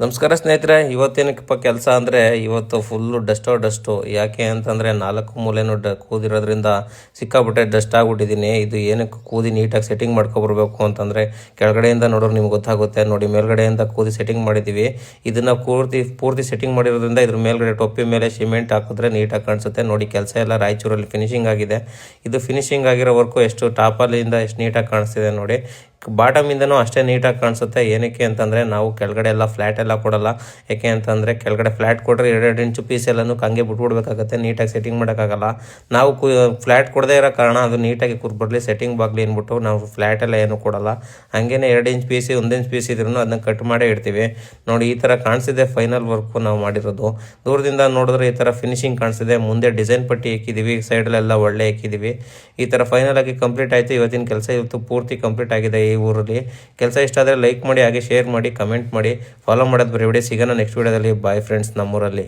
ನಮಸ್ಕಾರ ಸ್ನೇಹಿತರೆ, ಇವತ್ತೇನಕ್ಕಪ್ಪ ಕೆಲಸ ಅಂದರೆ ಇವತ್ತು ಫುಲ್ಲು ಡಸ್ಟು. ಯಾಕೆ ಅಂತಂದರೆ 4 ಮೂಲೆನೂ ಕೂದಿರೋದ್ರಿಂದ ಸಿಕ್ಕಾಪಟ್ಟೆ ಡಸ್ಟ್ ಆಗಿಬಿಟ್ಟಿದ್ದೀನಿ. ಇದು ಏನಕ್ಕೆ ಕೂದಿ ನೀಟಾಗಿ ಸೆಟ್ಟಿಂಗ್ ಮಾಡ್ಕೊಬರ್ಬೇಕು ಅಂತಂದರೆ ಕೆಳಗಡೆಯಿಂದ ನೋಡೋರು ನಿಮ್ಗೆ ಗೊತ್ತಾಗುತ್ತೆ. ನೋಡಿ, ಮೇಲ್ಗಡೆಯಿಂದ ಕೂದಿ ಸೆಟ್ಟಿಂಗ್ ಮಾಡಿದ್ದೀವಿ. ಇದನ್ನು ಪೂರ್ತಿ ಸೆಟ್ಟಿಂಗ್ ಮಾಡಿರೋದ್ರಿಂದ ಇದ್ರ ಮೇಲ್ಗಡೆ ಟೊಪ್ಪಿ ಮೇಲೆ ಸಿಮೆಂಟ್ ಹಾಕಿದ್ರೆ ನೀಟಾಗಿ ಕಾಣಿಸುತ್ತೆ. ನೋಡಿ, ಕೆಲಸ ಎಲ್ಲ ರಾಯಚೂರಲ್ಲಿ ಫಿನಿಶಿಂಗ್ ಆಗಿದೆ. ಇದು ಫಿನಿಶಿಂಗ್ ಆಗಿರೋ ವರ್ಕು ಎಷ್ಟು ಟಾಪಲ್ಲಿಂದ ಎಷ್ಟು ನೀಟಾಗಿ ಕಾಣಿಸ್ತಿದೆ ನೋಡಿ. ಬಾಟಮಿಂದನೂ ಅಷ್ಟೇ ನೀಟಾಗಿ ಕಾಣಿಸುತ್ತೆ. ಏನಕ್ಕೆ ಅಂತಂದರೆ ನಾವು ಕೆಳಗಡೆ ಎಲ್ಲ ಫ್ಲ್ಯಾಟ್ ಎಲ್ಲ ಕೊಡಲ್ಲ. ಯಾಕೆ ಅಂತಂದರೆ ಕೆಳಗಡೆ ಫ್ಲ್ಯಾಟ್ ಕೊಟ್ಟರೆ 2 ಇಂಚು ಪೀಸ್ ಎಲ್ಲನೂ ಹಂಗೆ ಬಿಟ್ಬಿಡ್ಬೇಕಾಗತ್ತೆ, ನೀಟಾಗಿ ಸೆಟ್ಟಿಂಗ್ ಮಾಡೋಕ್ಕಾಗಲ್ಲ. ನಾವು ಫ್ಲ್ಯಾಟ್ ಕೊಡದೇ ಇರೋ ಕಾರಣ ಅದು ನೀಟಾಗಿ ಕೂರ್ಬರ್ಲಿ ಸೆಟ್ಟಿಂಗ್ ಬಾಗಲಿ ಅಂದ್ಬಿಟ್ಟು ನಾವು ಫ್ಲ್ಯಾಟೆಲ್ಲ ಏನೂ ಕೊಡಲ್ಲ. ಹಾಗೇನೆ 2 ಇಂಚ್ ಪೀಸ್ 1 ಇಂಚ್ ಪೀಸ್ ಇದ್ರೂ ಅದನ್ನ ಕಟ್ ಮಾಡೇ ಇಡ್ತೀವಿ. ನೋಡಿ, ಈ ಥರ ಕಾಣಿಸಿದೆ ಫೈನಲ್ ವರ್ಕು ನಾವು ಮಾಡಿರೋದು. ದೂರದಿಂದ ನೋಡಿದ್ರೆ ಈ ಥರ ಫಿನಿಶಿಂಗ್ ಕಾಣಿಸಿದೆ. ಮುಂದೆ ಡಿಸೈನ್ ಪಟ್ಟಿ ಹಾಕಿದ್ದೀವಿ, ಸೈಡಲ್ಲೆಲ್ಲ ಒಳ್ಳೆ ಹಾಕಿದ್ದೀವಿ. ಈ ಥರ ಫೈನಲ್ ಆಗಿ ಕಂಪ್ಲೀಟ್ ಆಯಿತು. ಇವತ್ತಿನ ಕೆಲಸ ಇವತ್ತು ಪೂರ್ತಿ ಕಂಪ್ಲೀಟ್ ಆಗಿದೆ. ಈ ಊರಲ್ಲಿ ಕೆಲಸ ಇಷ್ಟ ಆದರೆ ಲೈಕ್ ಮಾಡಿ, ಹಾಗೆ ಶೇರ್ ಮಾಡಿ, ಕಮೆಂಟ್ ಮಾಡಿ, ಫಾಲೋ ಮಾಡೋದು ಬರೀ. ಸಿಗೋಣ ನೆಕ್ಸ್ಟ್ ವೀಡಿಯೋದಲ್ಲಿ. ಬಾಯ್ ಫ್ರೆಂಡ್ಸ್, ನಮ್ಮೂರಲ್ಲಿ.